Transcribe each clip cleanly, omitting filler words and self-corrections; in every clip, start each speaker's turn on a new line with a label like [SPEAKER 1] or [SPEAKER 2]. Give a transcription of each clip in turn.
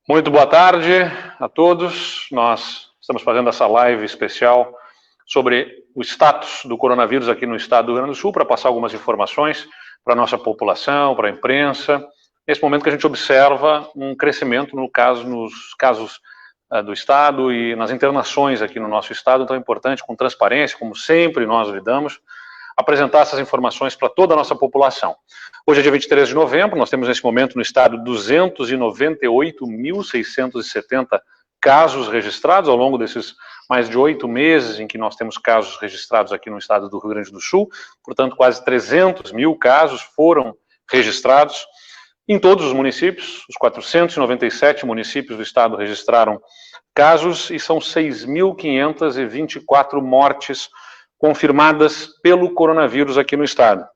[SPEAKER 1] Muito boa tarde a todos. Nós estamos fazendo essa live especial sobre o status do coronavírus aqui no estado do Rio Grande do Sul, para passar algumas informações para a nossa população, para a imprensa. Nesse momento que a gente observa um crescimento nos casos do estado e nas internações aqui no nosso estado, então é importante, com transparência, como sempre nós lidamos, apresentar essas informações para toda a nossa população. Hoje é dia 23 de novembro, nós temos nesse momento no estado 298.670 casos registrados ao longo desses mais de 8 meses em que nós temos casos registrados aqui no estado do Rio Grande do Sul, portanto quase 300 mil casos foram registrados em todos os municípios. Os 497 municípios do estado registraram casos e são 6.524 mortes confirmadas pelo coronavírus aqui no estado.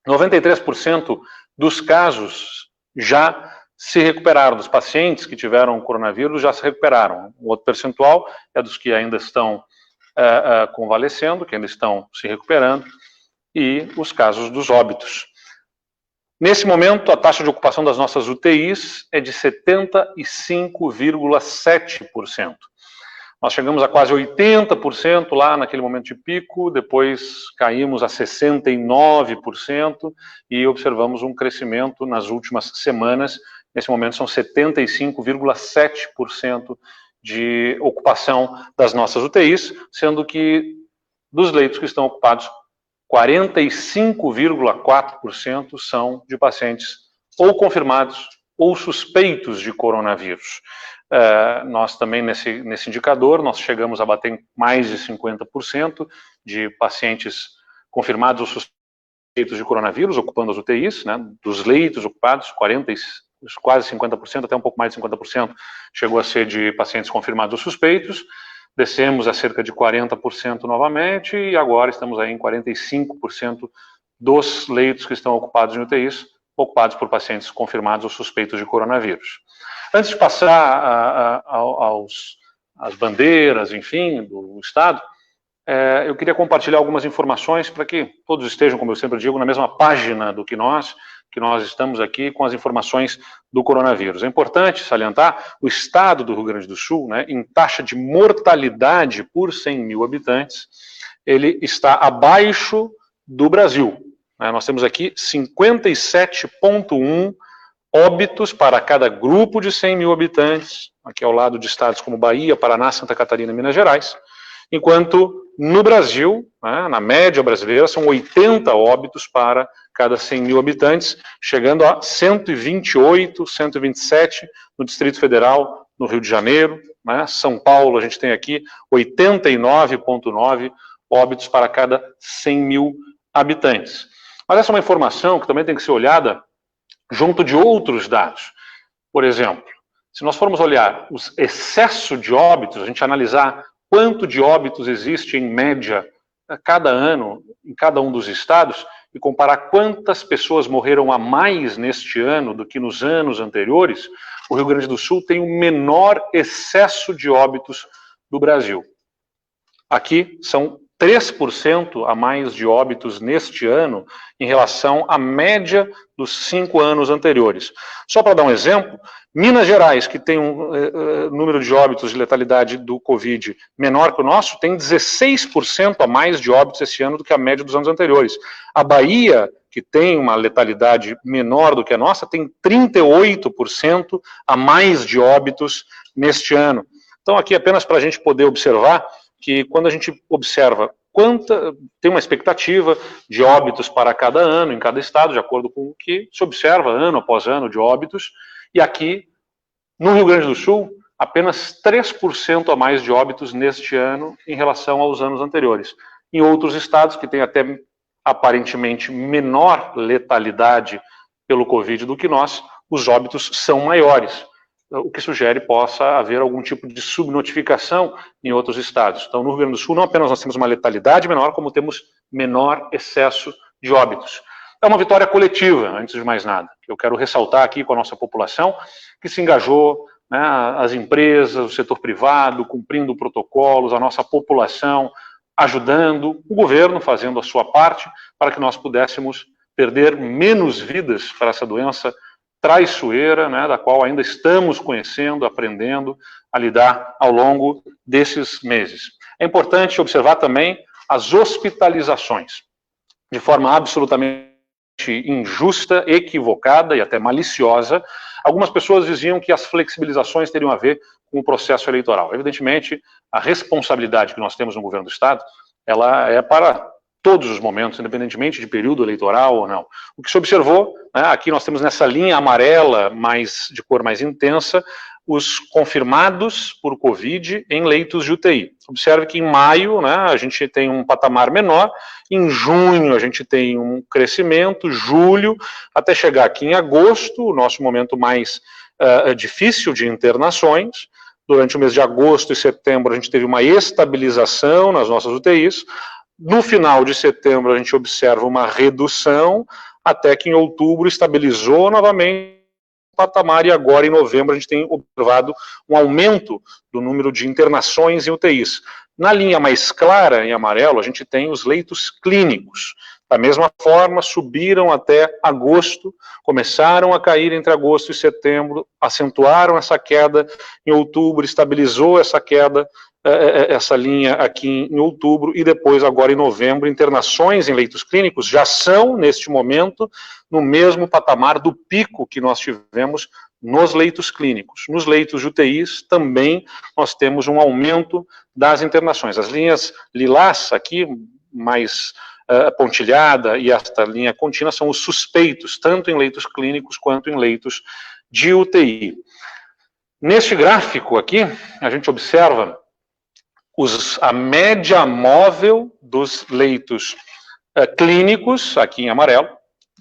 [SPEAKER 1] 93% dos casos já se recuperaram, dos pacientes que tiveram coronavírus já se recuperaram. O outro percentual é dos que ainda estão convalescendo, que ainda estão se recuperando, e os casos dos óbitos. Nesse momento, a taxa de ocupação das nossas UTIs é de 75,7%. Nós chegamos a quase 80% lá naquele momento de pico, depois caímos a 69% e observamos um crescimento nas últimas semanas. Nesse momento são 75,7% de ocupação das nossas UTIs, sendo que dos leitos que estão ocupados, 45,4% são de pacientes ou confirmados ou suspeitos de coronavírus. Nós também, nesse indicador, nós chegamos a bater mais de 50% de pacientes confirmados ou suspeitos de coronavírus, ocupando as UTIs, né, dos leitos ocupados, quase 50%, até um pouco mais de 50%, chegou a ser de pacientes confirmados ou suspeitos. Descemos a cerca de 40% novamente e agora estamos aí em 45% dos leitos que estão ocupados em UTIs, ocupados por pacientes confirmados ou suspeitos de coronavírus. Antes de passar às bandeiras, enfim, do Estado, eu queria compartilhar algumas informações para que todos estejam, como eu sempre digo, na mesma página do que nós estamos aqui com as informações do coronavírus. É importante salientar, o estado do Rio Grande do Sul, né, em taxa de mortalidade por 100 mil habitantes, ele está abaixo do Brasil. Nós temos aqui 57,1 óbitos para cada grupo de 100 mil habitantes, aqui ao lado de estados como Bahia, Paraná, Santa Catarina e Minas Gerais, enquanto no Brasil, né, na média brasileira, são 80 óbitos para cada 100 mil habitantes, chegando a 128, 127 no Distrito Federal, no Rio de Janeiro, né, São Paulo, a gente tem aqui 89,9 óbitos para cada 100 mil habitantes. Mas essa é uma informação que também tem que ser olhada junto de outros dados. Por exemplo, se nós formos olhar o excesso de óbitos, a gente analisar quanto de óbitos existe em média a cada ano em cada um dos estados e comparar quantas pessoas morreram a mais neste ano do que nos anos anteriores, o Rio Grande do Sul tem o menor excesso de óbitos do Brasil. Aqui são 3% a mais de óbitos neste ano em relação à média dos 5 anos anteriores. Só para dar um exemplo, Minas Gerais, que tem um número de óbitos de letalidade do Covid menor que o nosso, tem 16% a mais de óbitos esse ano do que a média dos anos anteriores. A Bahia, que tem uma letalidade menor do que a nossa, tem 38% a mais de óbitos neste ano. Então, aqui apenas para a gente poder observar que quando a gente observa tem uma expectativa de óbitos para cada ano, em cada estado, de acordo com o que se observa ano após ano de óbitos, e aqui, no Rio Grande do Sul, apenas 3% a mais de óbitos neste ano em relação aos anos anteriores. Em outros estados, que têm até aparentemente menor letalidade pelo Covid do que nós, os óbitos são maiores, o que sugere possa haver algum tipo de subnotificação em outros estados. Então, no Rio Grande do Sul, não apenas nós temos uma letalidade menor, como temos menor excesso de óbitos. É uma vitória coletiva, antes de mais nada. Eu quero ressaltar aqui com a nossa população que se engajou, né, as empresas, o setor privado, cumprindo protocolos, a nossa população ajudando, o governo fazendo a sua parte para que nós pudéssemos perder menos vidas para essa doença traiçoeira, né, da qual ainda estamos conhecendo, aprendendo a lidar ao longo desses meses. É importante observar também as hospitalizações, de forma absolutamente injusta, equivocada e até maliciosa. Algumas pessoas diziam que as flexibilizações teriam a ver com o processo eleitoral. Evidentemente, a responsabilidade que nós temos no governo do Estado, ela é para todos os momentos, independentemente de período eleitoral ou não. O que se observou, né, aqui nós temos nessa linha amarela, de cor mais intensa, os confirmados por Covid em leitos de UTI. Observe que em maio, né, a gente tem um patamar menor, em junho a gente tem um crescimento, julho, até chegar aqui em agosto, o nosso momento mais difícil de internações. Durante o mês de agosto e setembro a gente teve uma estabilização nas nossas UTIs. No final de setembro a gente observa uma redução, até que em outubro estabilizou novamente patamar, e agora em novembro a gente tem observado um aumento do número de internações em UTIs. Na linha mais clara, em amarelo, a gente tem os leitos clínicos. Da mesma forma, subiram até agosto, começaram a cair entre agosto e setembro, acentuaram essa queda em outubro, estabilizou essa queda, essa linha aqui em outubro, e depois, agora em novembro, internações em leitos clínicos já são, neste momento, no mesmo patamar do pico que nós tivemos nos leitos clínicos. Nos leitos de UTIs, também, nós temos um aumento das internações. As linhas lilás, aqui, mais pontilhada, e esta linha contínua, são os suspeitos, tanto em leitos clínicos quanto em leitos de UTI. Neste gráfico aqui, a gente observa a média móvel dos leitos clínicos, aqui em amarelo,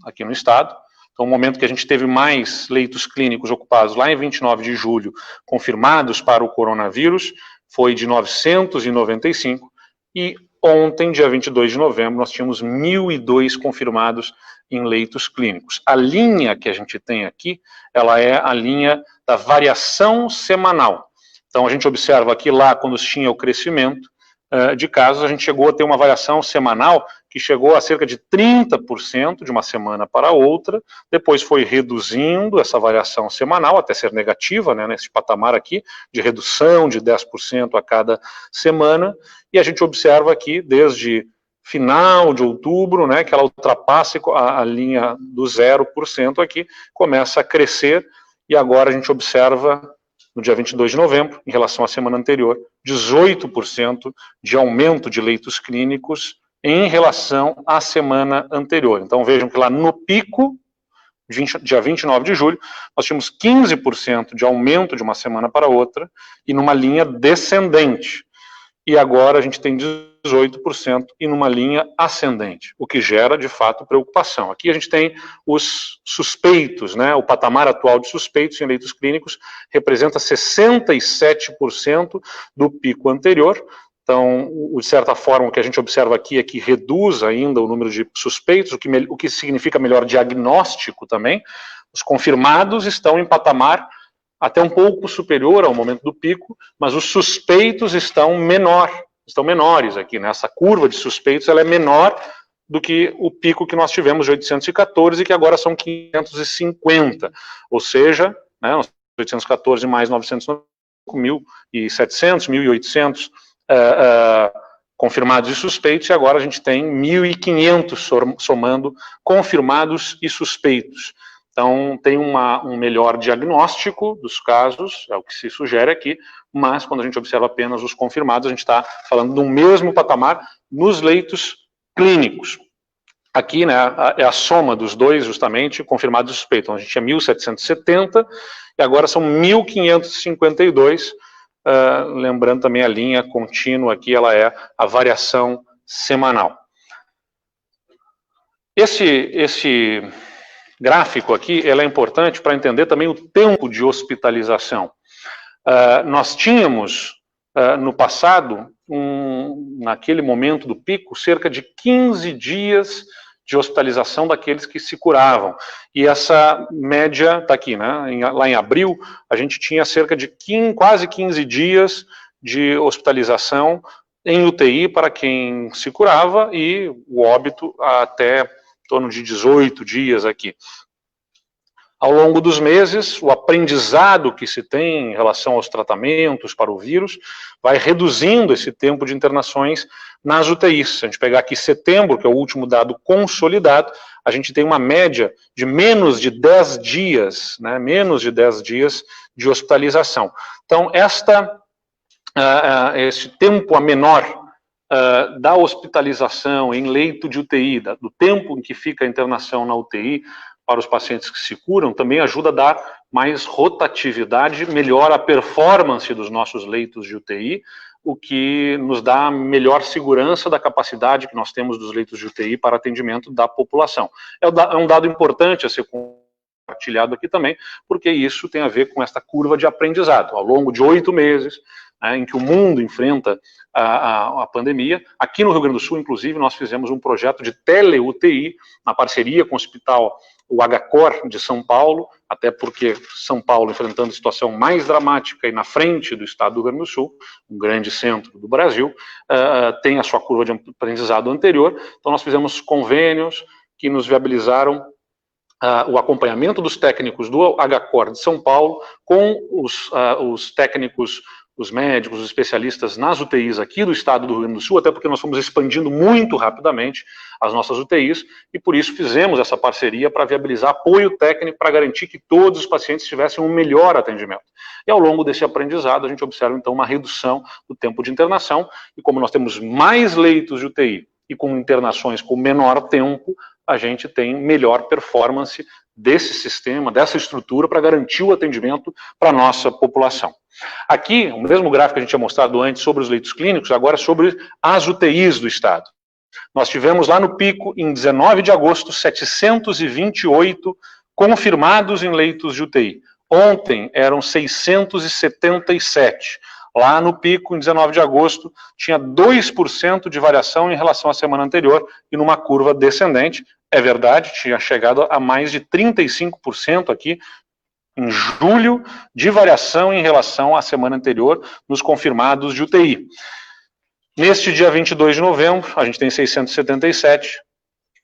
[SPEAKER 1] aqui no estado. Então, o momento que a gente teve mais leitos clínicos ocupados lá em 29 de julho, confirmados para o coronavírus, foi de 995, e ontem, dia 22 de novembro, nós tínhamos 1.002 confirmados em leitos clínicos. A linha que a gente tem aqui, ela é a linha da variação semanal. Então, a gente observa aqui lá, quando tinha o crescimento de casos, a gente chegou a ter uma variação semanal que chegou a cerca de 30% de uma semana para outra, depois foi reduzindo essa variação semanal, até ser negativa, né, nesse patamar aqui, de redução de 10% a cada semana, e a gente observa aqui, desde final de outubro, né, que ela ultrapassa a linha do 0% aqui, começa a crescer, e agora a gente observa, no dia 22 de novembro, em relação à semana anterior, 18% de aumento de leitos clínicos em relação à semana anterior. Então vejam que lá no pico, dia 29 de julho, nós tínhamos 15% de aumento de uma semana para outra, e numa linha descendente. E agora a gente tem 18% e numa linha ascendente, o que gera, de fato, preocupação. Aqui a gente tem os suspeitos, né? O patamar atual de suspeitos em leitos clínicos representa 67% do pico anterior. Então, de certa forma, o que a gente observa aqui é que reduz ainda o número de suspeitos, o que significa melhor diagnóstico também. Os confirmados estão em patamar até um pouco superior ao momento do pico, mas os suspeitos estão menores aqui, né? Essa curva de suspeitos ela é menor do que o pico que nós tivemos de 814, que agora são 550, ou seja, né, 814 mais 900, 1.700, 1.800 confirmados e suspeitos, e agora a gente tem 1.500 somando confirmados e suspeitos. Então, tem um melhor diagnóstico dos casos, é o que se sugere aqui, mas quando a gente observa apenas os confirmados, a gente está falando do mesmo patamar nos leitos clínicos. Aqui, né, é a soma dos dois, justamente, confirmados e suspeitos. Então, a gente tinha 1.770 e agora são 1.552, lembrando também a linha contínua aqui, ela é a variação semanal. Esse gráfico aqui, ele é importante para entender também o tempo de hospitalização. Nós tínhamos, no passado, naquele momento do pico, cerca de 15 dias de hospitalização daqueles que se curavam. E essa média está aqui, né? Lá em abril, a gente tinha cerca de quase 15 dias de hospitalização em UTI para quem se curava, e o óbito até em torno de 18 dias aqui. Ao longo dos meses, o aprendizado que se tem em relação aos tratamentos para o vírus vai reduzindo esse tempo de internações nas UTIs. Se a gente pegar aqui setembro, que é o último dado consolidado, a gente tem uma média de menos de 10 dias, né, menos de 10 dias de hospitalização. Então, esse tempo a menor da hospitalização em leito de UTI, do tempo em que fica a internação na UTI para os pacientes que se curam, também ajuda a dar mais rotatividade, melhora a performance dos nossos leitos de UTI, o que nos dá melhor segurança da capacidade que nós temos dos leitos de UTI para atendimento da população. É um dado importante a ser compartilhado aqui também, porque isso tem a ver com esta curva de aprendizado. Ao longo de 8 meses, né, em que o mundo enfrenta a pandemia, aqui no Rio Grande do Sul, inclusive, nós fizemos um projeto de tele-UTI, na parceria com o hospital, o HCOR de São Paulo, até porque São Paulo, enfrentando a situação mais dramática e na frente do estado do Rio Grande do Sul, um grande centro do Brasil, tem a sua curva de aprendizado anterior. Então nós fizemos convênios que nos viabilizaram o acompanhamento dos técnicos do HCOR de São Paulo com os técnicos, os médicos, os especialistas nas UTIs aqui do estado do Rio Grande do Sul, até porque nós fomos expandindo muito rapidamente as nossas UTIs, e por isso fizemos essa parceria para viabilizar apoio técnico para garantir que todos os pacientes tivessem um melhor atendimento. E ao longo desse aprendizado, a gente observa então uma redução do tempo de internação, e como nós temos mais leitos de UTI e com internações com menor tempo, a gente tem melhor performance desse sistema, dessa estrutura, para garantir o atendimento para a nossa população. Aqui, o mesmo gráfico que a gente tinha mostrado antes sobre os leitos clínicos, agora sobre as UTIs do estado. Nós tivemos lá no pico, em 19 de agosto, 728 confirmados em leitos de UTI. Ontem eram 677. Lá no pico, em 19 de agosto, tinha 2% de variação em relação à semana anterior e numa curva descendente. É verdade, tinha chegado a mais de 35% aqui em julho de variação em relação à semana anterior nos confirmados de UTI. Neste dia 22 de novembro, a gente tem 677,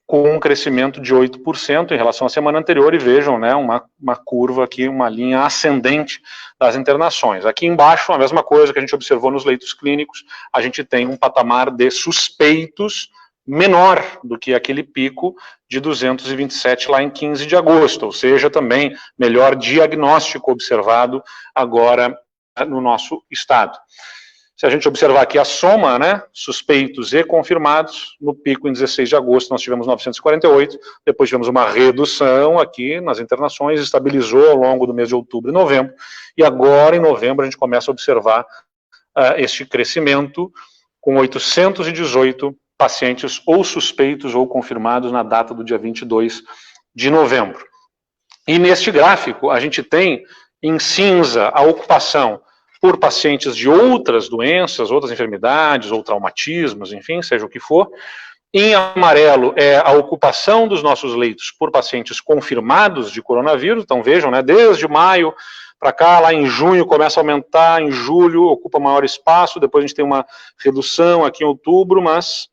[SPEAKER 1] com um crescimento de 8% em relação à semana anterior, e vejam, né, uma curva aqui, uma linha ascendente das internações. Aqui embaixo, a mesma coisa que a gente observou nos leitos clínicos, a gente tem um patamar de suspeitos menor do que aquele pico de 227 lá em 15 de agosto, ou seja, também melhor diagnóstico observado agora no nosso estado. Se a gente observar aqui a soma, né, suspeitos e confirmados, no pico em 16 de agosto nós tivemos 948, depois tivemos uma redução aqui nas internações, estabilizou ao longo do mês de outubro e novembro, e agora em novembro a gente começa a observar este crescimento com 818 pacientes ou suspeitos ou confirmados na data do dia 22 de novembro. E neste gráfico a gente tem em cinza a ocupação por pacientes de outras doenças, outras enfermidades, ou traumatismos, enfim, seja o que for. Em amarelo é a ocupação dos nossos leitos por pacientes confirmados de coronavírus. Então vejam, né, desde maio para cá, lá em junho começa a aumentar, em julho ocupa maior espaço, depois a gente tem uma redução aqui em outubro, mas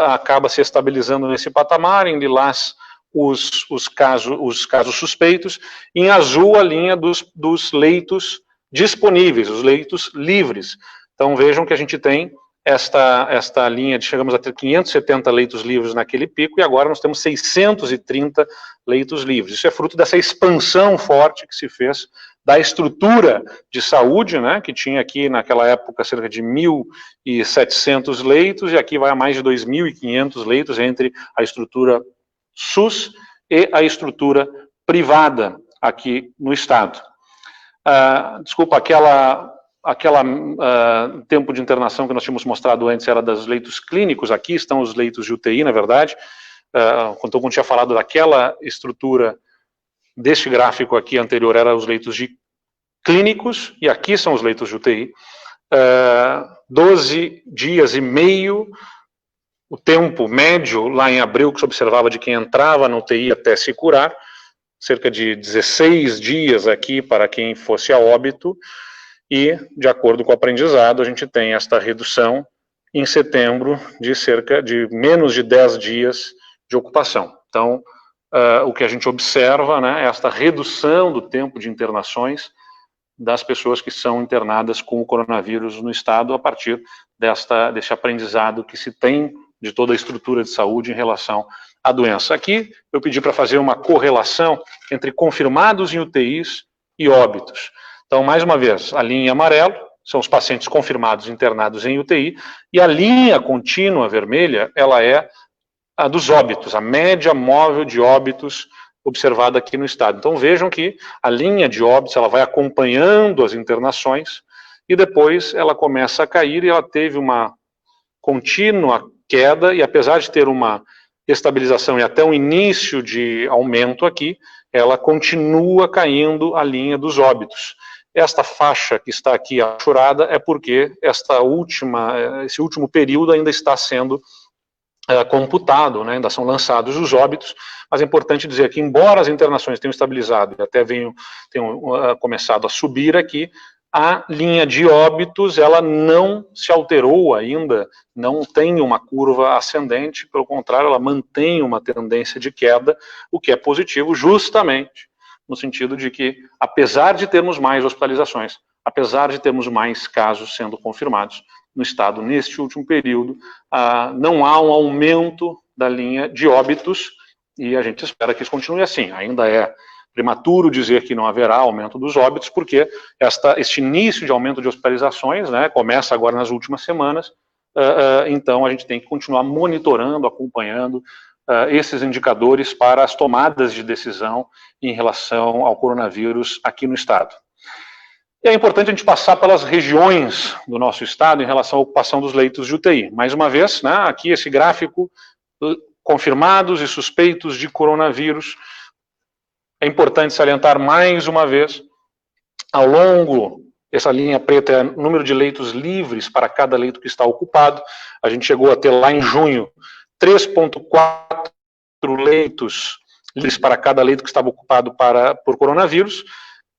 [SPEAKER 1] acaba se estabilizando nesse patamar. Em lilás os casos suspeitos, em azul a linha dos leitos disponíveis, os leitos livres. Então vejam que a gente tem esta linha de chegamos a ter 570 leitos livres naquele pico, e agora nós temos 630 leitos livres. Isso é fruto dessa expansão forte que se fez da estrutura de saúde, né, que tinha aqui naquela época cerca de 1.700 leitos, e aqui vai a mais de 2.500 leitos entre a estrutura SUS e a estrutura privada aqui no estado. Desculpa, aquela tempo de internação que nós tínhamos mostrado antes era dos leitos clínicos. Aqui estão os leitos de UTI, na verdade. Quando eu tinha falado daquela estrutura deste gráfico aqui anterior, eram os leitos de clínicos, e aqui são os leitos de UTI. 12 dias e meio, o tempo médio lá em abril que se observava de quem entrava na UTI até se curar, cerca de 16 dias aqui para quem fosse a óbito, e, de acordo com o aprendizado, a gente tem esta redução em setembro de cerca de menos de 10 dias de ocupação. Então, o que a gente observa, né, é esta redução do tempo de internações das pessoas que são internadas com o coronavírus no estado a partir desse aprendizado que se tem de toda a estrutura de saúde em relação à doença. Aqui eu pedi para fazer uma correlação entre confirmados em UTIs e óbitos. Então, mais uma vez, a linha amarela são os pacientes confirmados internados em UTI, e a linha contínua vermelha, ela é a dos óbitos, a média móvel de óbitos observada aqui no estado. Então vejam que a linha de óbitos, ela vai acompanhando as internações, e depois ela começa a cair, e ela teve uma contínua queda, e apesar de ter uma estabilização e até um início de aumento aqui, ela continua caindo a linha dos óbitos. Esta faixa que está aqui achurada é porque esse último período ainda está sendo computado, né, ainda são lançados os óbitos, mas é importante dizer que, embora as internações tenham estabilizado e até tenham começado a subir aqui, a linha de óbitos, ela não se alterou ainda, não tem uma curva ascendente, pelo contrário, ela mantém uma tendência de queda, o que é positivo justamente no sentido de que, apesar de termos mais hospitalizações, apesar de termos mais casos sendo confirmados no estado neste último período, não há um aumento da linha de óbitos, e a gente espera que isso continue assim. Ainda é prematuro dizer que não haverá aumento dos óbitos, porque este início de aumento de hospitalizações, né, começa agora nas últimas semanas, então a gente tem que continuar monitorando, acompanhando esses indicadores para as tomadas de decisão em relação ao coronavírus aqui no estado. E é importante a gente passar pelas regiões do nosso estado em relação à ocupação dos leitos de UTI. Mais uma vez, né, aqui esse gráfico, confirmados e suspeitos de coronavírus. É importante salientar mais uma vez, ao longo, essa linha preta é o número de leitos livres para cada leito que está ocupado. A gente chegou a ter lá em junho 3,4 leitos livres para cada leito que estava ocupado por coronavírus.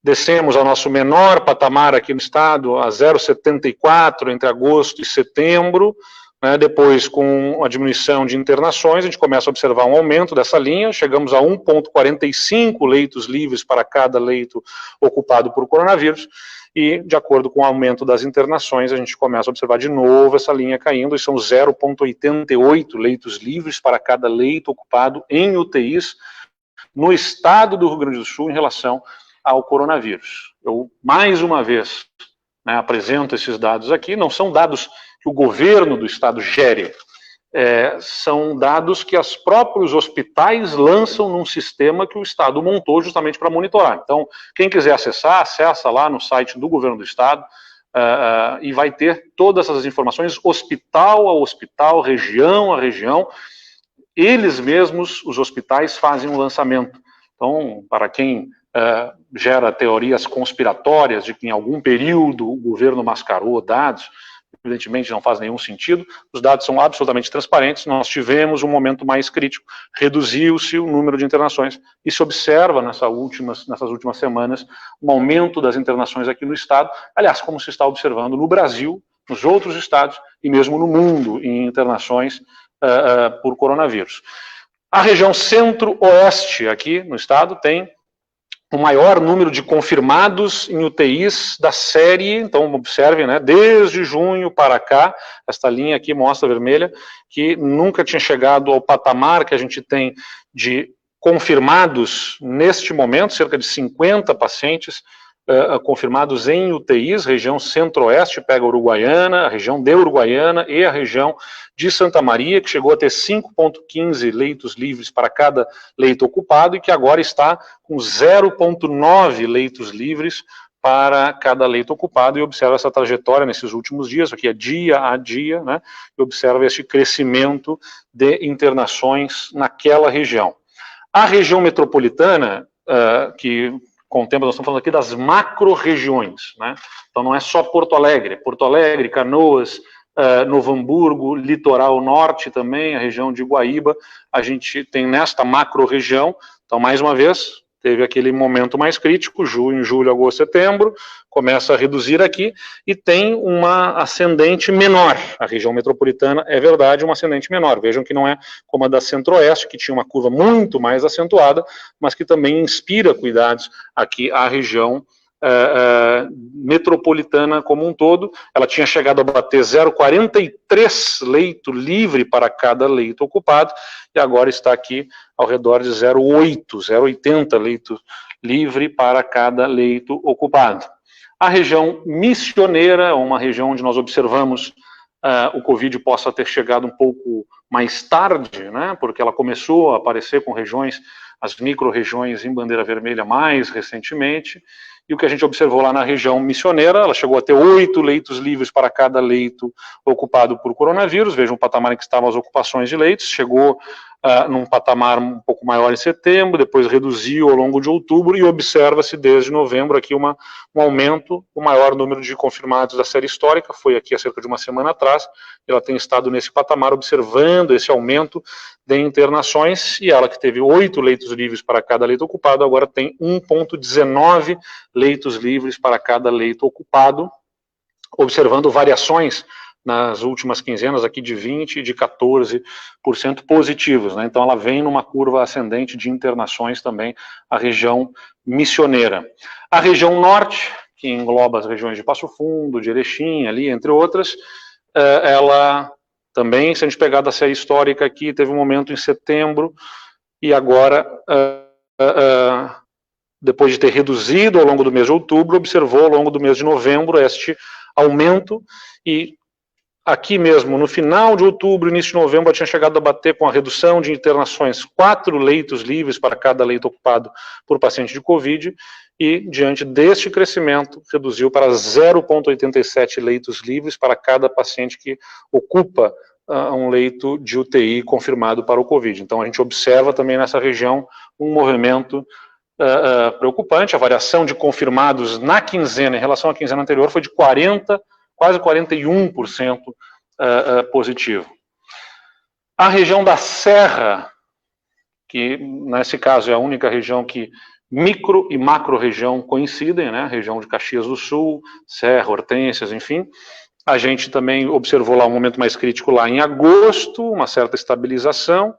[SPEAKER 1] Descemos ao nosso menor patamar aqui no estado, a 0,74 entre agosto e setembro, né? Depois, com a diminuição de internações, a gente começa a observar um aumento dessa linha, chegamos a 1,45 leitos livres para cada leito ocupado por coronavírus, e, de acordo com o aumento das internações, a gente começa a observar de novo essa linha caindo, e são 0,88 leitos livres para cada leito ocupado em UTIs no estado do Rio Grande do Sul em relação ao coronavírus. Eu, mais uma vez, né, apresento esses dados aqui, não são dados que o governo do estado gere, são dados que os próprios hospitais lançam num sistema que o estado montou justamente para monitorar. Então, quem quiser acessar, acessa lá no site do governo do estado, e vai ter todas essas informações, hospital a hospital, região a região. Eles mesmos, os hospitais, fazem um lançamento. Então, para quem gera teorias conspiratórias de que em algum período o governo mascarou dados, evidentemente não faz nenhum sentido, os dados são absolutamente transparentes. Nós tivemos um momento mais crítico, reduziu-se o número de internações, e se observa nessas últimas semanas um aumento das internações aqui no estado, aliás, como se está observando no Brasil, nos outros estados e mesmo no mundo em internações por coronavírus. A região centro-oeste aqui no estado tem o maior número de confirmados em UTIs da série. Então observem, né, desde junho para cá, esta linha aqui mostra vermelha, que nunca tinha chegado ao patamar que a gente tem de confirmados neste momento, cerca de 50 pacientes confirmados em UTIs, região centro-oeste, pega a Uruguaiana, a região de Uruguaiana e a região de Santa Maria, que chegou a ter 5,15 leitos livres para cada leito ocupado, e que agora está com 0,9 leitos livres para cada leito ocupado, e observa essa trajetória nesses últimos dias, aqui é dia a dia, né, e observa esse crescimento de internações naquela região. A região metropolitana, que contempla, nós estamos falando aqui das macro-regiões, né? Então não é só Porto Alegre, Canoas, Novo Hamburgo, Litoral Norte também, a região de Guaíba, a gente tem nesta macro-região. Então, mais uma vez, teve aquele momento mais crítico, junho, julho, agosto, setembro, começa a reduzir aqui e tem uma ascendente menor. A região metropolitana, é verdade, uma ascendente menor. Vejam que não é como a da Centro-Oeste, que tinha uma curva muito mais acentuada, mas que também inspira cuidados aqui à região metropolitana como um todo. Ela tinha chegado a bater 0,43 leito livre para cada leito ocupado, e agora está aqui ao redor de 0,80 leito livre para cada leito ocupado. A região missioneira, uma região onde nós observamos o Covid possa ter chegado um pouco mais tarde, né, porque ela começou a aparecer com regiões, as micro-regiões em bandeira vermelha mais recentemente, e o que a gente observou lá na região missioneira, ela chegou a ter 8 leitos livres para cada leito ocupado por coronavírus. Vejam o patamar em que estavam as ocupações de leitos, chegou num patamar um pouco maior em setembro, depois reduziu ao longo de outubro, e observa-se desde novembro aqui um aumento. O maior número de confirmados da série histórica foi aqui há cerca de uma semana atrás. Ela tem estado nesse patamar, observando esse aumento de internações, e ela, que teve 8 leitos livres para cada leito ocupado, agora tem 1,19 leitos livres para cada leito ocupado, observando variações nas últimas quinzenas aqui de 20% e de 14% positivos, né? Então ela vem numa curva ascendente de internações também, a região missioneira. A região norte, que engloba as regiões de Passo Fundo, de Erechim, ali, entre outras, ela também, se a gente pegar da série histórica aqui, teve um momento em setembro, e agora, depois de ter reduzido ao longo do mês de outubro, observou ao longo do mês de novembro este aumento, e aqui mesmo, no final de outubro, início de novembro, tinha chegado a bater com a redução de internações 4 leitos livres para cada leito ocupado por paciente de Covid, e, diante deste crescimento, reduziu para 0,87 leitos livres para cada paciente que ocupa um leito de UTI confirmado para o Covid. Então, a gente observa também nessa região um movimento preocupante. A variação de confirmados na quinzena, em relação à quinzena anterior, foi de 40%, quase 41% positivo. A região da Serra, que nesse caso é a única região que micro e macro região coincidem, né? A região de Caxias do Sul, Serra, Hortências, enfim. A gente também observou lá um momento mais crítico lá em agosto, uma certa estabilização,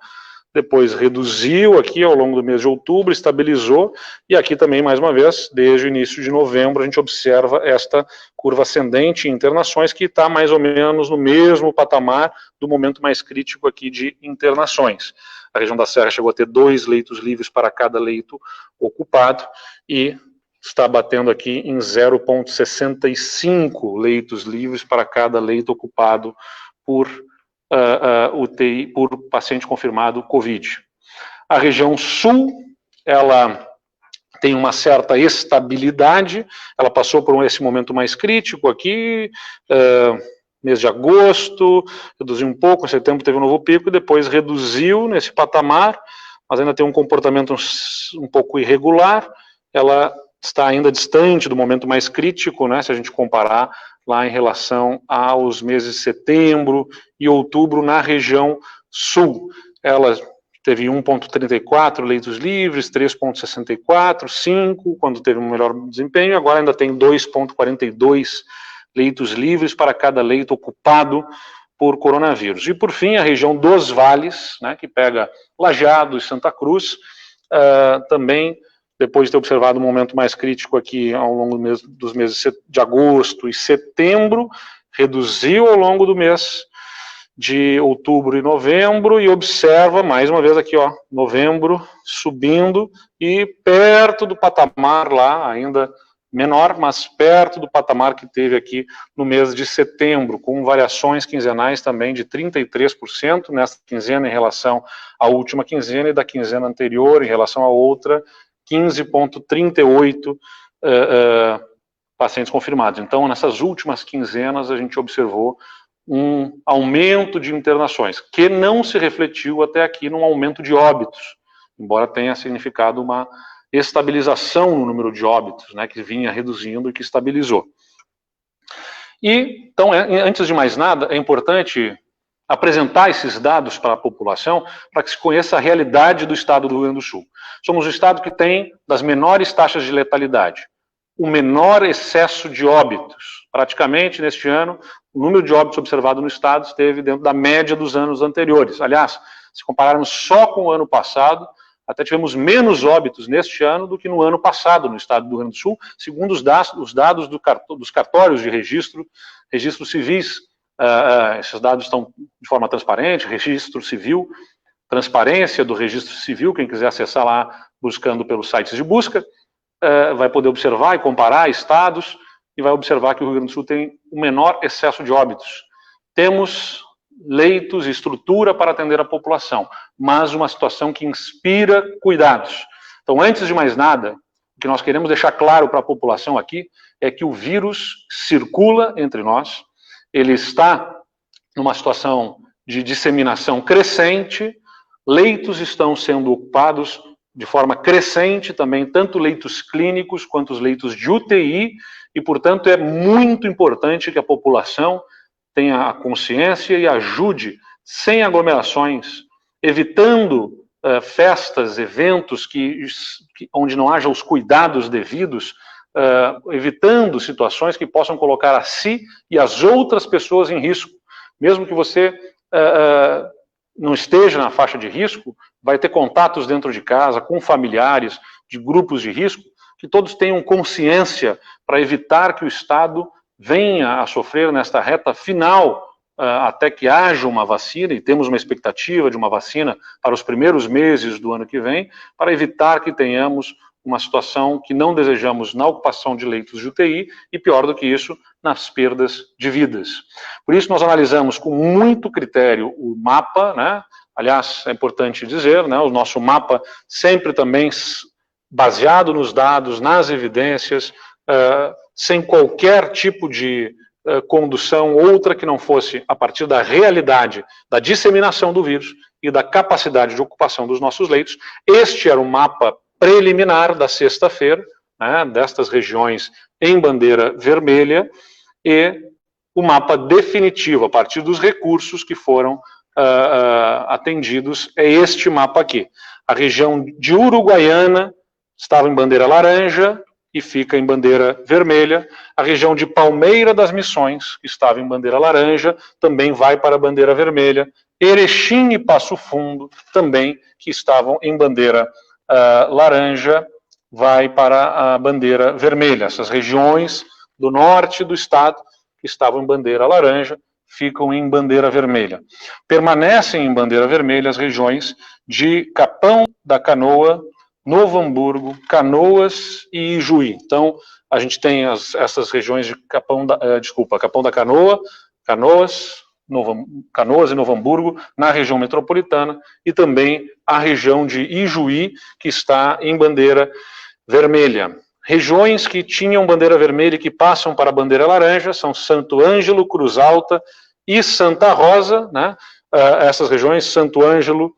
[SPEAKER 1] depois reduziu aqui ao longo do mês de outubro, estabilizou, e aqui também, mais uma vez, desde o início de novembro, a gente observa esta curva ascendente em internações, que está mais ou menos no mesmo patamar do momento mais crítico aqui de internações. A região da Serra chegou a ter 2 leitos livres para cada leito ocupado, e está batendo aqui em 0,65 leitos livres para cada leito ocupado por UTI, por paciente confirmado Covid. A região sul, ela tem uma certa estabilidade, ela passou por esse momento mais crítico aqui, mês de agosto, reduziu um pouco, em setembro teve um novo pico, e depois reduziu nesse patamar, mas ainda tem um comportamento um pouco irregular. Ela está ainda distante do momento mais crítico, né, se a gente comparar lá em relação aos meses de setembro e outubro na região sul. Ela teve 1,34 leitos livres, 3,64, 5, quando teve um melhor desempenho, agora ainda tem 2,42 leitos livres para cada leito ocupado por coronavírus. E por fim, a região dos vales, né, que pega Lajeado e Santa Cruz, também, depois de ter observado um momento mais crítico aqui ao longo dos meses de agosto e setembro, reduziu ao longo do mês de outubro e novembro, e observa, mais uma vez aqui, ó, novembro subindo, e perto do patamar lá, ainda menor, mas perto do patamar que teve aqui no mês de setembro, com variações quinzenais também de 33% nessa quinzena em relação à última quinzena, e da quinzena anterior em relação à outra, 15,38 pacientes confirmados. Então, nessas últimas quinzenas, a gente observou um aumento de internações, que não se refletiu até aqui num aumento de óbitos, embora tenha significado uma estabilização no número de óbitos, né, que vinha reduzindo e que estabilizou. E, então, antes de mais nada, é importante apresentar esses dados para a população, para que se conheça a realidade do estado do Rio Grande do Sul. Somos o estado que tem das menores taxas de letalidade, o menor excesso de óbitos. Praticamente, neste ano, o número de óbitos observado no estado esteve dentro da média dos anos anteriores. Aliás, se compararmos só com o ano passado, até tivemos menos óbitos neste ano do que no ano passado no estado do Rio Grande do Sul, segundo os dados dos cartórios de registros civis. Esses dados estão de forma transparente, registro civil, transparência do registro civil, quem quiser acessar lá buscando pelos sites de busca, vai poder observar e comparar estados e vai observar que o Rio Grande do Sul tem o menor excesso de óbitos. Temos leitos e estrutura para atender a população, mas uma situação que inspira cuidados. Então, antes de mais nada, o que nós queremos deixar claro para a população aqui é que o vírus circula entre nós, ele está numa situação de disseminação crescente, leitos estão sendo ocupados de forma crescente também, tanto leitos clínicos quanto os leitos de UTI, e, portanto, é muito importante que a população tenha a consciência e ajude, sem aglomerações, evitando festas, eventos onde não haja os cuidados devidos, evitando situações que possam colocar a si e as outras pessoas em risco. Mesmo que você não esteja na faixa de risco, vai ter contatos dentro de casa, com familiares, de grupos de risco, que todos tenham consciência para evitar que o Estado venha a sofrer nesta reta final, até que haja uma vacina, e temos uma expectativa de uma vacina para os primeiros meses do ano que vem, para evitar que tenhamos uma situação que não desejamos na ocupação de leitos de UTI e, pior do que isso, nas perdas de vidas. Por isso, nós analisamos com muito critério o mapa, né? Aliás, é importante dizer, né, o nosso mapa sempre também baseado nos dados, nas evidências, sem qualquer tipo de condução outra que não fosse a partir da realidade da disseminação do vírus e da capacidade de ocupação dos nossos leitos. Este era o mapa preliminar da sexta-feira, né, destas regiões em bandeira vermelha, e o mapa definitivo, a partir dos recursos que foram atendidos, é este mapa aqui. A região de Uruguaiana estava em bandeira laranja e fica em bandeira vermelha. A região de Palmeira das Missões, que estava em bandeira laranja, também vai para a bandeira vermelha. Erechim e Passo Fundo, também, que estavam em bandeira laranja, vai para a bandeira vermelha. Essas regiões do norte do estado, que estavam em bandeira laranja, ficam em bandeira vermelha. Permanecem em bandeira vermelha as regiões de Capão da Canoa, Novo Hamburgo, Canoas e Ijuí. Então, a gente tem essas regiões de Capão da Canoa, Canoas e Novo Hamburgo, na região metropolitana, e também a região de Ijuí, que está em bandeira vermelha. Regiões que tinham bandeira vermelha e que passam para a bandeira laranja são Santo Ângelo, Cruz Alta e Santa Rosa, né? Essas regiões, Santo Ângelo,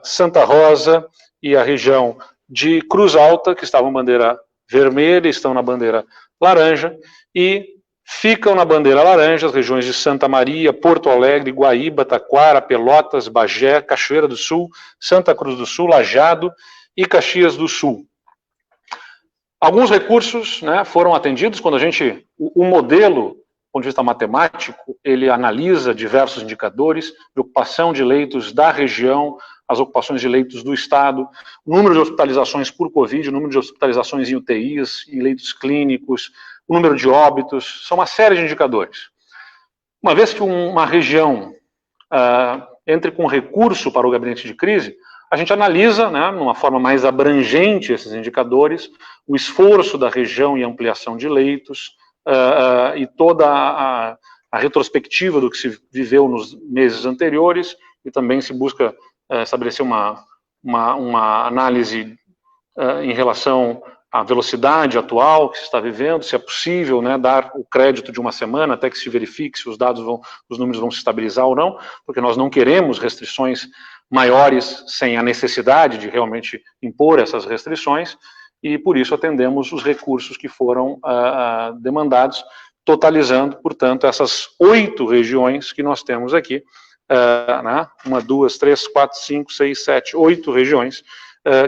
[SPEAKER 1] Santa Rosa e a região de Cruz Alta, que estavam em bandeira vermelha, estão na bandeira laranja, e ficam na bandeira laranja as regiões de Santa Maria, Porto Alegre, Guaíba, Taquara, Pelotas, Bagé, Cachoeira do Sul, Santa Cruz do Sul, Lajeado e Caxias do Sul. Alguns recursos, né, foram atendidos quando o modelo, do ponto de vista matemático, ele analisa diversos indicadores de ocupação de leitos da região, as ocupações de leitos do estado, o número de hospitalizações por Covid, o número de hospitalizações em UTIs, em leitos clínicos, o número de óbitos, são uma série de indicadores. Uma vez que uma região entre com recurso para o gabinete de crise, a gente analisa, né, numa forma mais abrangente esses indicadores, o esforço da região em ampliação de leitos e toda a retrospectiva do que se viveu nos meses anteriores, e também se busca estabelecer uma análise em relação à velocidade atual que se está vivendo, se é possível, né, dar o crédito de uma semana até que se verifique se os números vão se estabilizar ou não, porque nós não queremos restrições maiores sem a necessidade de realmente impor essas restrições, e por isso atendemos os recursos que foram demandados, totalizando, portanto, essas 8 regiões que nós temos aqui, né? 1, 2, 3, 4, 5, 6, 7, 8 regiões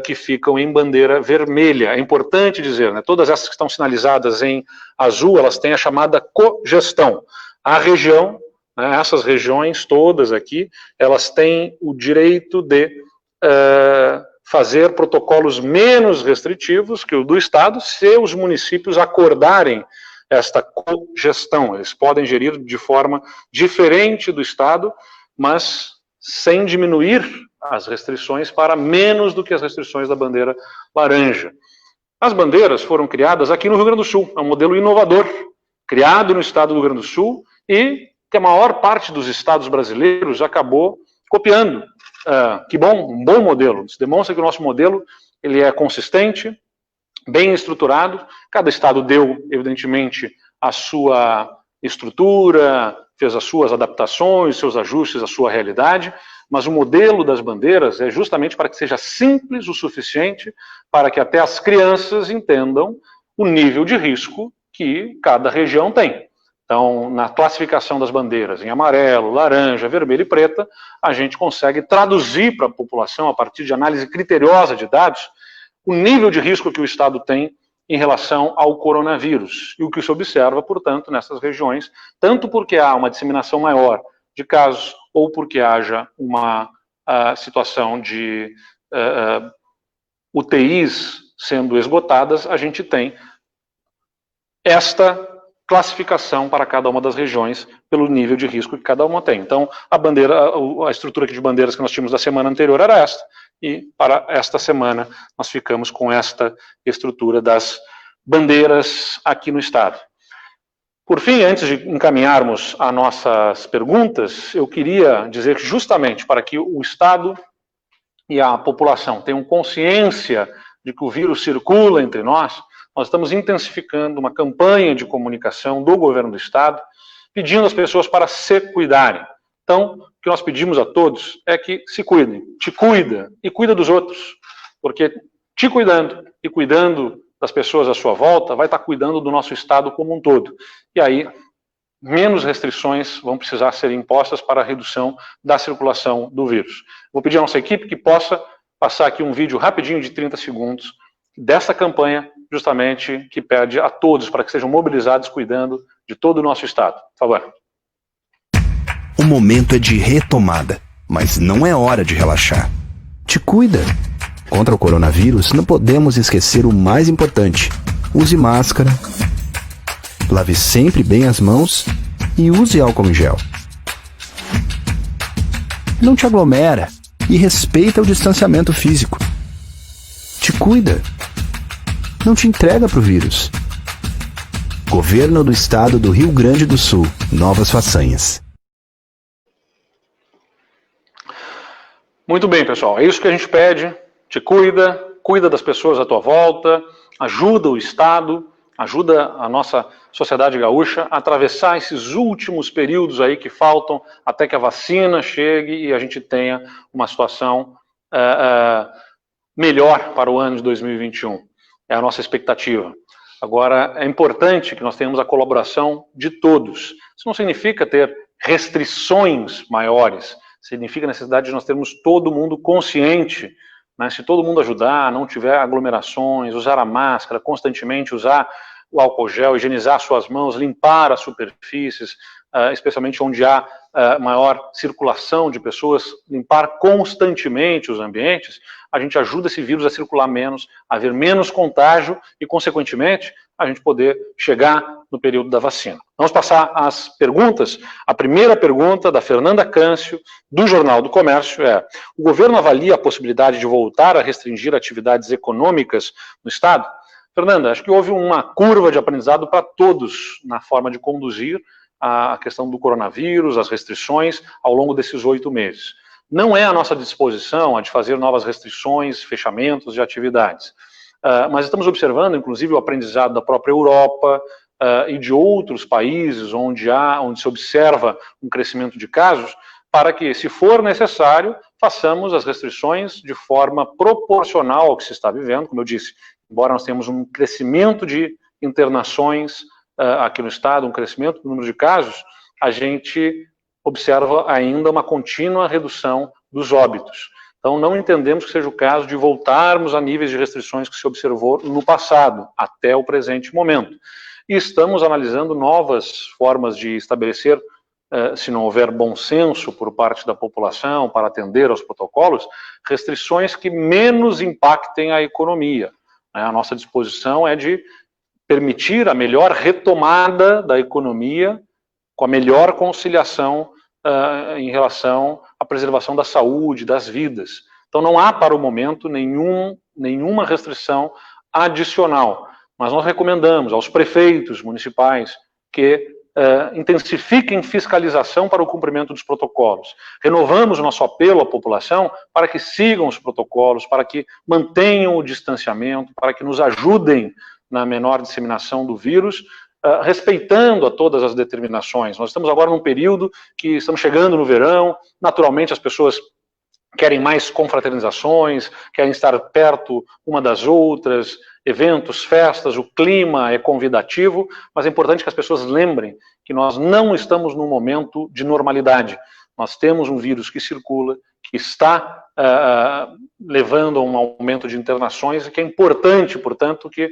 [SPEAKER 1] que ficam em bandeira vermelha. É importante dizer, né? Todas essas que estão sinalizadas em azul, elas têm a chamada cogestão. A região, né, essas regiões todas aqui, elas têm o direito de fazer protocolos menos restritivos que o do Estado, se os municípios acordarem esta cogestão. Eles podem gerir de forma diferente do Estado, mas sem diminuir as restrições para menos do que as restrições da bandeira laranja. As bandeiras foram criadas aqui no Rio Grande do Sul, é um modelo inovador, criado no estado do Rio Grande do Sul e que a maior parte dos estados brasileiros acabou copiando. Que bom, um bom modelo. Isso demonstra que o nosso modelo ele é consistente, bem estruturado. Cada estado deu, evidentemente, a sua estrutura, fez as suas adaptações, seus ajustes à sua realidade, mas o modelo das bandeiras é justamente para que seja simples o suficiente para que até as crianças entendam o nível de risco que cada região tem. Então, na classificação das bandeiras em amarelo, laranja, vermelho e preta, a gente consegue traduzir para a população, a partir de análise criteriosa de dados, o nível de risco que o Estado tem em relação ao coronavírus. E o que se observa, portanto, nessas regiões, tanto porque há uma disseminação maior de casos, ou porque haja uma situação de UTIs sendo esgotadas, a gente tem esta classificação para cada uma das regiões pelo nível de risco que cada uma tem. Então, a estrutura aqui de bandeiras que nós tínhamos da semana anterior era esta, e para esta semana nós ficamos com esta estrutura das bandeiras aqui no estado. Por fim, antes de encaminharmos a nossas perguntas, eu queria dizer que justamente para que o Estado e a população tenham consciência de que o vírus circula entre nós estamos intensificando uma campanha de comunicação do governo do Estado, pedindo às pessoas para se cuidarem. Então, o que nós pedimos a todos é que se cuidem, te cuida e cuida dos outros, porque te cuidando e cuidando das pessoas à sua volta, vai estar cuidando do nosso Estado como um todo. E aí, menos restrições vão precisar ser impostas para a redução da circulação do vírus. Vou pedir à nossa equipe que possa passar aqui um vídeo rapidinho de 30 segundos dessa campanha, justamente, que pede a todos para que sejam mobilizados cuidando de todo o nosso Estado. Por favor.
[SPEAKER 2] O momento é de retomada, mas não é hora de relaxar. Te cuida. Contra o coronavírus, não podemos esquecer o mais importante. Use máscara, lave sempre bem as mãos e use álcool em gel. Não te aglomera e respeita o distanciamento físico. Te cuida. Não te entrega para o vírus. Governo do Estado do Rio Grande do Sul. Novas façanhas.
[SPEAKER 1] Muito bem, pessoal. É isso que a gente pede. Te cuida, cuida das pessoas à tua volta, ajuda o Estado, ajuda a nossa sociedade gaúcha a atravessar esses últimos períodos aí que faltam até que a vacina chegue e a gente tenha uma situação melhor para o ano de 2021. É a nossa expectativa. Agora, é importante que nós tenhamos a colaboração de todos. Isso não significa ter restrições maiores, significa a necessidade de nós termos todo mundo consciente, né? Se todo mundo ajudar, não tiver aglomerações, usar a máscara constantemente, usar o álcool gel, higienizar suas mãos, limpar as superfícies, especialmente onde há maior circulação de pessoas, limpar constantemente os ambientes, a gente ajuda esse vírus a circular menos, a haver menos contágio e, consequentemente, a gente poder chegar no período da vacina. Vamos passar às perguntas. A primeira pergunta, da Fernanda Câncio, do Jornal do Comércio, é: o governo avalia a possibilidade de voltar a restringir atividades econômicas no Estado? Fernanda, acho que houve uma curva de aprendizado para todos na forma de conduzir a questão do coronavírus, as restrições, ao longo desses 8 meses. Não é a nossa disposição a de fazer novas restrições, fechamentos de atividades. Mas estamos observando, inclusive, o aprendizado da própria Europa e de outros países onde se observa um crescimento de casos, para que, se for necessário, façamos as restrições de forma proporcional ao que se está vivendo. Como eu disse, embora nós tenhamos um crescimento de internações aqui no Estado, um crescimento do número de casos, a gente observa ainda uma contínua redução dos óbitos. Então, não entendemos que seja o caso de voltarmos a níveis de restrições que se observou no passado, até o presente momento. E estamos analisando novas formas de estabelecer, se não houver bom senso por parte da população para atender aos protocolos, restrições que menos impactem a economia. A nossa disposição é de permitir a melhor retomada da economia com a melhor conciliação em relação à preservação da saúde, das vidas. Então não há para o momento nenhuma restrição adicional, mas nós recomendamos aos prefeitos municipais que intensifiquem fiscalização para o cumprimento dos protocolos. Renovamos o nosso apelo à população para que sigam os protocolos, para que mantenham o distanciamento, para que nos ajudem na menor disseminação do vírus, respeitando a todas as determinações. Nós estamos agora num período que estamos chegando no verão, naturalmente as pessoas querem mais confraternizações, querem estar perto uma das outras, eventos, festas, o clima é convidativo, mas é importante que as pessoas lembrem que nós não estamos num momento de normalidade. Nós temos um vírus que circula, que está levando a um aumento de internações e que é importante, portanto, que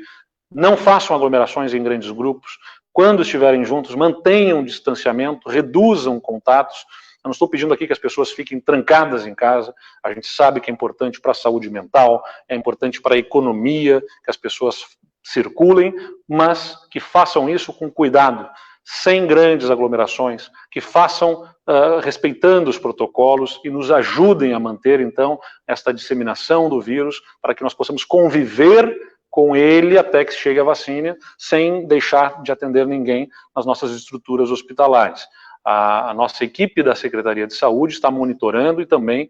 [SPEAKER 1] não façam aglomerações em grandes grupos. Quando estiverem juntos, mantenham o distanciamento, reduzam contatos. Eu não estou pedindo aqui que as pessoas fiquem trancadas em casa. A gente sabe que é importante para a saúde mental, é importante para a economia, que as pessoas circulem, mas que façam isso com cuidado, sem grandes aglomerações, que façam respeitando os protocolos e nos ajudem a manter, então, esta disseminação do vírus para que nós possamos conviver com ele até que chegue a vacina, sem deixar de atender ninguém nas nossas estruturas hospitalares. A nossa equipe da Secretaria de Saúde está monitorando e também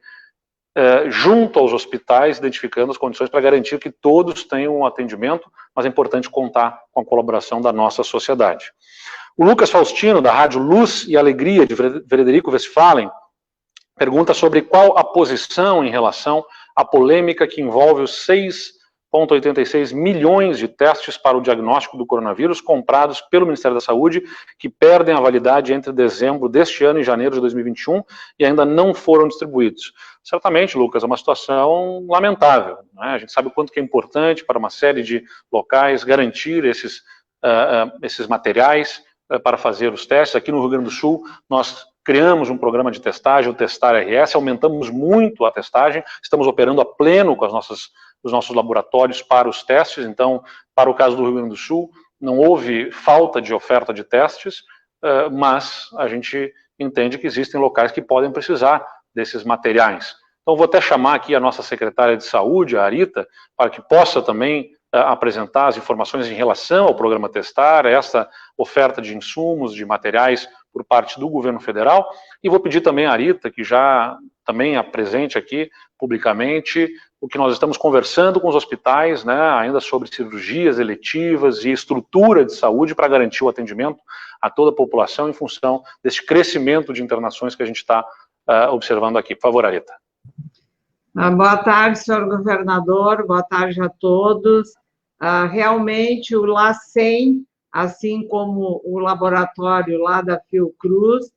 [SPEAKER 1] junto aos hospitais, identificando as condições para garantir que todos tenham um atendimento, mas é importante contar com a colaboração da nossa sociedade. O Lucas Faustino, da Rádio Luz e Alegria, de Frederico Westphalen, pergunta sobre qual a posição em relação à polêmica que envolve os 6,86 milhões de testes para o diagnóstico do coronavírus comprados pelo Ministério da Saúde, que perdem a validade entre dezembro deste ano e janeiro de 2021 e ainda não foram distribuídos. Certamente, Lucas, é uma situação lamentável, né? A gente sabe o quanto que é importante para uma série de locais garantir esses materiais para fazer os testes. Aqui no Rio Grande do Sul, nós criamos um programa de testagem, o Testar RS, aumentamos muito a testagem, estamos operando a pleno com os nossos laboratórios para os testes. Então, para o caso do Rio Grande do Sul, não houve falta de oferta de testes, mas a gente entende que existem locais que podem precisar desses materiais. Então, vou até chamar aqui a nossa secretária de saúde, a Arita, para que possa também apresentar as informações em relação ao programa Testar, essa oferta de insumos, de materiais por parte do governo federal, e vou pedir também a Arita, que já também apresente aqui publicamente o que nós estamos conversando com os hospitais, né, ainda sobre cirurgias eletivas e estrutura de saúde para garantir o atendimento a toda a população em função desse crescimento de internações que a gente está observando aqui. Por favor, Arita.
[SPEAKER 3] Boa tarde, senhor governador, boa tarde a todos. Realmente, o LACEN, assim como o laboratório lá da Fiocruz,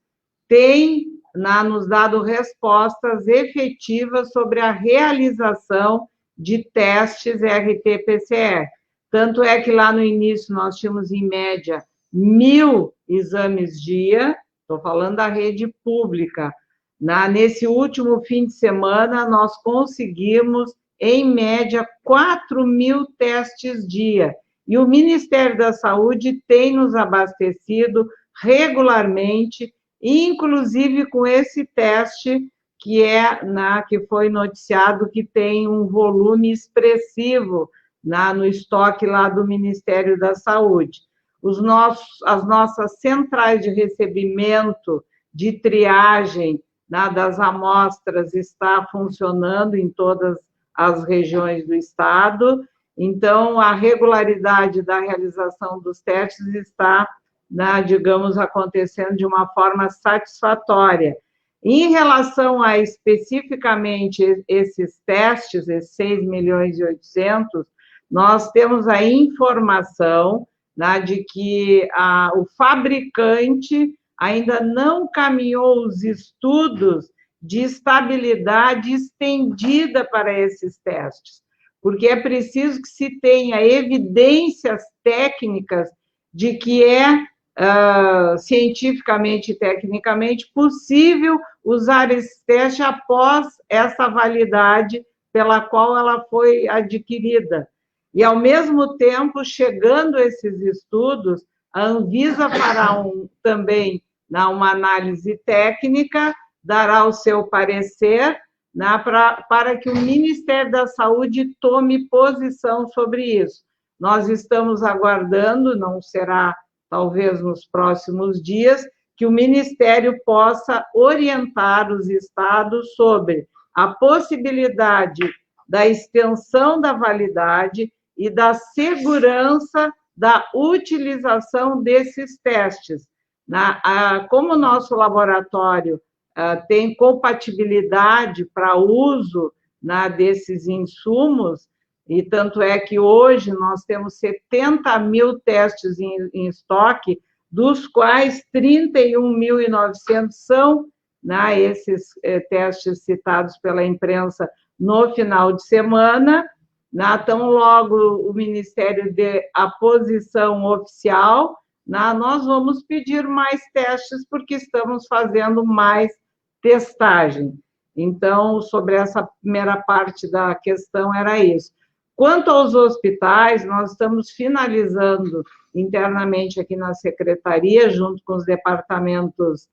[SPEAKER 3] tem nos dado respostas efetivas sobre a realização de testes RT-PCR. Tanto é que lá no início nós tínhamos, em média, 1.000 exames dia, estou falando da rede pública. Nesse último fim de semana, nós conseguimos, em média, 4.000 testes dia. E o Ministério da Saúde tem nos abastecido regularmente, inclusive com esse teste que foi noticiado que tem um volume expressivo no estoque lá do Ministério da Saúde. As nossas centrais de recebimento, de triagem, das amostras está funcionando em todas as regiões do estado, então a regularidade da realização dos testes está, digamos, acontecendo de uma forma satisfatória. Em relação a especificamente esses testes, esses 6.800.000, nós temos a informação de que o fabricante ainda não caminhou os estudos de estabilidade estendida para esses testes, porque é preciso que se tenha evidências técnicas de que é cientificamente e tecnicamente possível usar esse teste após essa validade pela qual ela foi adquirida. E, ao mesmo tempo, chegando a esses estudos, a Anvisa fará também uma análise técnica, dará o seu parecer, para que o Ministério da Saúde tome posição sobre isso. Nós estamos aguardando, não será talvez nos próximos dias, que o Ministério possa orientar os estados sobre a possibilidade da extensão da validade e da segurança da utilização desses testes. Como o nosso laboratório tem compatibilidade para uso desses insumos, e tanto é que hoje nós temos 70 mil testes em estoque, dos quais 31.900 são esses testes citados pela imprensa no final de semana. Tão logo o Ministério dê a posição oficial, nós vamos pedir mais testes, porque estamos fazendo mais testagem. Então, sobre essa primeira parte da questão, era isso. Quanto aos hospitais, nós estamos finalizando internamente aqui na Secretaria, junto com os departamentos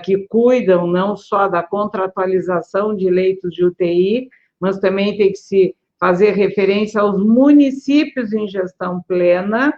[SPEAKER 3] que cuidam não só da contratualização de leitos de UTI, mas também tem que se fazer referência aos municípios em gestão plena.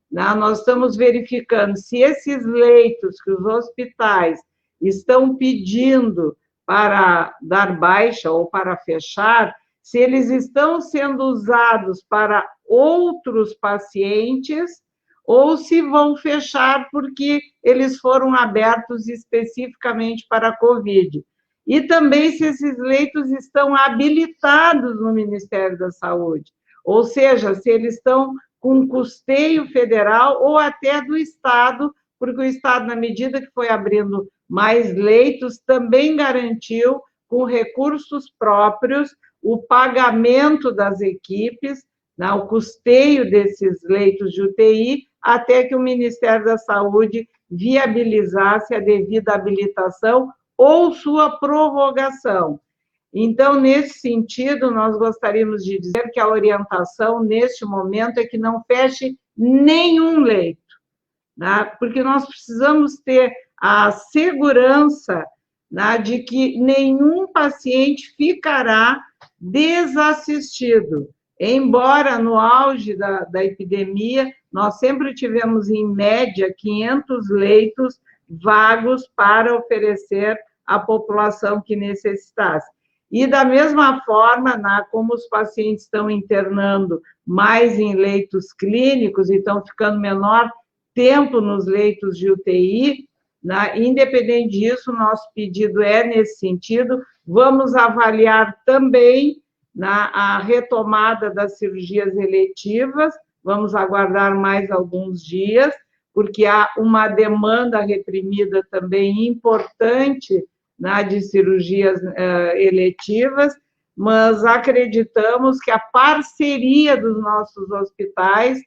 [SPEAKER 3] Nós estamos verificando se esses leitos que os hospitais estão pedindo para dar baixa ou para fechar, se eles estão sendo usados para outros pacientes ou se vão fechar porque eles foram abertos especificamente para a Covid. E também se esses leitos estão habilitados no Ministério da Saúde, ou seja, se eles estão com custeio federal ou até do Estado, porque o Estado, na medida que foi abrindo mais leitos, também garantiu, com recursos próprios, o pagamento das equipes, o custeio desses leitos de UTI, até que o Ministério da Saúde viabilizasse a devida habilitação ou sua prorrogação. Então, nesse sentido, nós gostaríamos de dizer que a orientação, neste momento, é que não feche nenhum leito, porque nós precisamos ter a segurança de que nenhum paciente ficará desassistido. Embora no auge da epidemia, nós sempre tivemos, em média, 500 leitos vagos para oferecer à população que necessitasse. E, da mesma forma, como os pacientes estão internando mais em leitos clínicos e estão ficando menor tempo nos leitos de UTI, independente disso, nosso pedido é nesse sentido. Vamos avaliar também a retomada das cirurgias eletivas, vamos aguardar mais alguns dias, porque há uma demanda reprimida também importante de cirurgias eletivas, mas acreditamos que a parceria dos nossos hospitais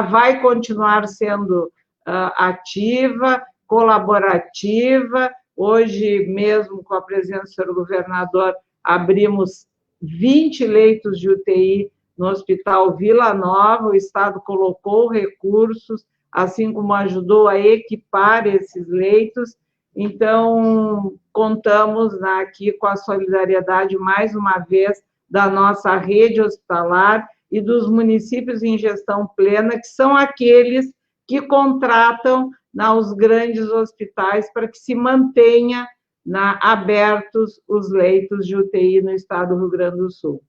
[SPEAKER 3] vai continuar sendo ativa, colaborativa. Hoje mesmo, com a presença do senhor governador, abrimos 20 leitos de UTI no Hospital Vila Nova, o Estado colocou recursos, assim como ajudou a equipar esses leitos. Então, contamos aqui com a solidariedade, mais uma vez, da nossa rede hospitalar e dos municípios em gestão plena, que são aqueles que contratam os grandes hospitais para que se mantenha abertos os leitos de UTI no estado do Rio Grande do Sul.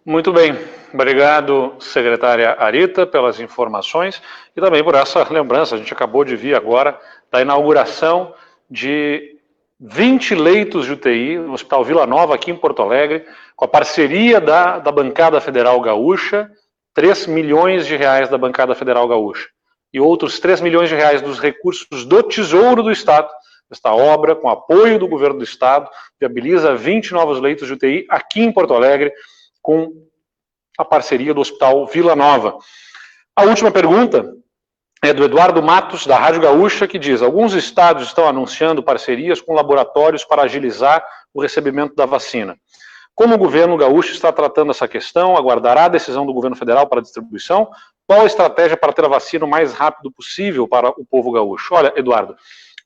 [SPEAKER 1] Muito bem. Obrigado, secretária Arita, pelas informações e também por essa lembrança. A gente acabou de vir agora da inauguração de 20 leitos de UTI no Hospital Vila Nova, aqui em Porto Alegre, com a parceria da Bancada Federal Gaúcha, 3 milhões de reais da Bancada Federal Gaúcha. e outros 3 milhões de reais dos recursos do Tesouro do Estado. Esta obra, com apoio do governo do Estado, viabiliza 20 novos leitos de UTI aqui em Porto Alegre, com a parceria do Hospital Vila Nova. A última pergunta é do Eduardo Matos, da Rádio Gaúcha, que diz: alguns estados estão anunciando parcerias com laboratórios para agilizar o recebimento da vacina. Como o governo gaúcho está tratando essa questão? Aguardará a decisão do governo federal para a distribuição? Qual a estratégia para ter a vacina o mais rápido possível para o povo gaúcho? Olha, Eduardo,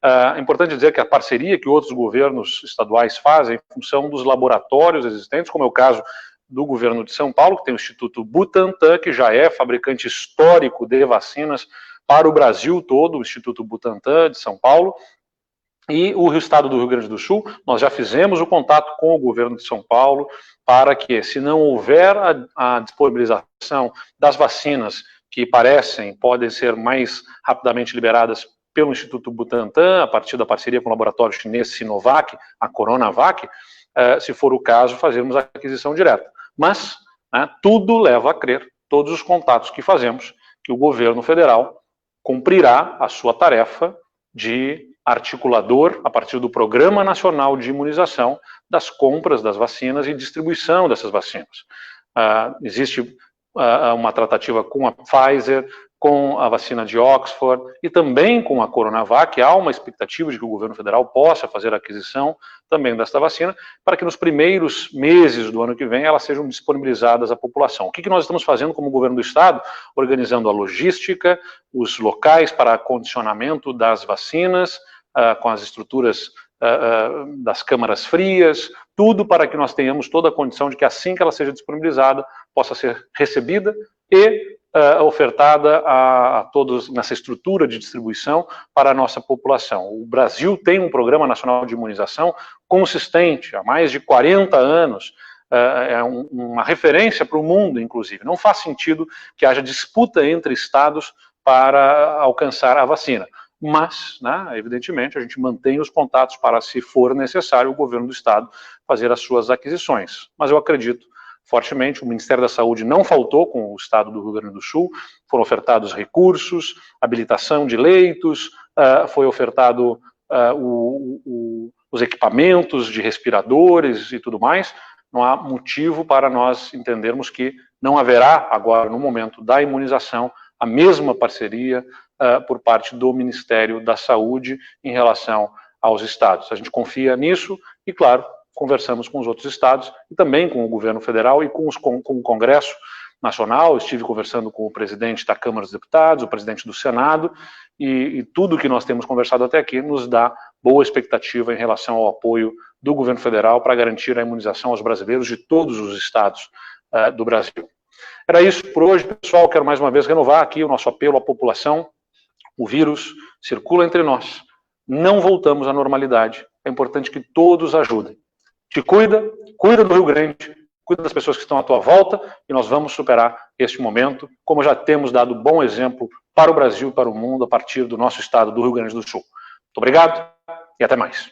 [SPEAKER 1] é importante dizer que a parceria que outros governos estaduais fazem em função dos laboratórios existentes, como é o caso do governo de São Paulo, que tem o Instituto Butantan, que já é fabricante histórico de vacinas para o Brasil todo, o Instituto Butantan de São Paulo, e o Estado do Rio Grande do Sul. Nós já fizemos o contato com o governo de São Paulo para que, se não houver a disponibilização das vacinas que podem ser mais rapidamente liberadas pelo Instituto Butantan, a partir da parceria com o laboratório chinês Sinovac, a Coronavac, se for o caso, fazermos a aquisição direta. Mas tudo leva a crer, todos os contatos que fazemos, que o governo federal cumprirá a sua tarefa de articulador, a partir do Programa Nacional de Imunização, das compras das vacinas e distribuição dessas vacinas. Existe uma tratativa com a Pfizer, com a vacina de Oxford e também com a Coronavac. Há uma expectativa de que o governo federal possa fazer a aquisição também desta vacina, para que nos primeiros meses do ano que vem elas sejam disponibilizadas à população. O que nós estamos fazendo como governo do Estado? Organizando a logística, os locais para acondicionamento das vacinas, com as estruturas das câmaras frias, tudo para que nós tenhamos toda a condição de que, assim que ela seja disponibilizada, possa ser recebida e ofertada a todos nessa estrutura de distribuição para a nossa população. O Brasil tem um Programa Nacional de Imunização consistente, há mais de 40 anos, é uma referência para o mundo, inclusive. Não faz sentido que haja disputa entre estados para alcançar a vacina. Mas, evidentemente, a gente mantém os contatos para, se for necessário, o governo do Estado fazer as suas aquisições. Mas eu acredito fortemente, o Ministério da Saúde não faltou com o Estado do Rio Grande do Sul, foram ofertados recursos, habilitação de leitos, foi ofertado os equipamentos de respiradores e tudo mais. Não há motivo para nós entendermos que não haverá agora, no momento da imunização, a mesma parceria por parte do Ministério da Saúde em relação aos estados. A gente confia nisso e, claro, conversamos com os outros estados e também com o governo federal e com o Congresso Nacional. Estive conversando com o presidente da Câmara dos Deputados, o presidente do Senado, e tudo que nós temos conversado até aqui nos dá boa expectativa em relação ao apoio do governo federal para garantir a imunização aos brasileiros de todos os estados do Brasil. Era isso por hoje, pessoal. Quero mais uma vez renovar aqui o nosso apelo à população. O vírus circula entre nós. Não voltamos à normalidade. É importante que todos ajudem. Te cuida do Rio Grande, cuida das pessoas que estão à tua volta e nós vamos superar este momento, como já temos dado bom exemplo para o Brasil e para o mundo a partir do nosso estado do Rio Grande do Sul. Muito obrigado e até mais.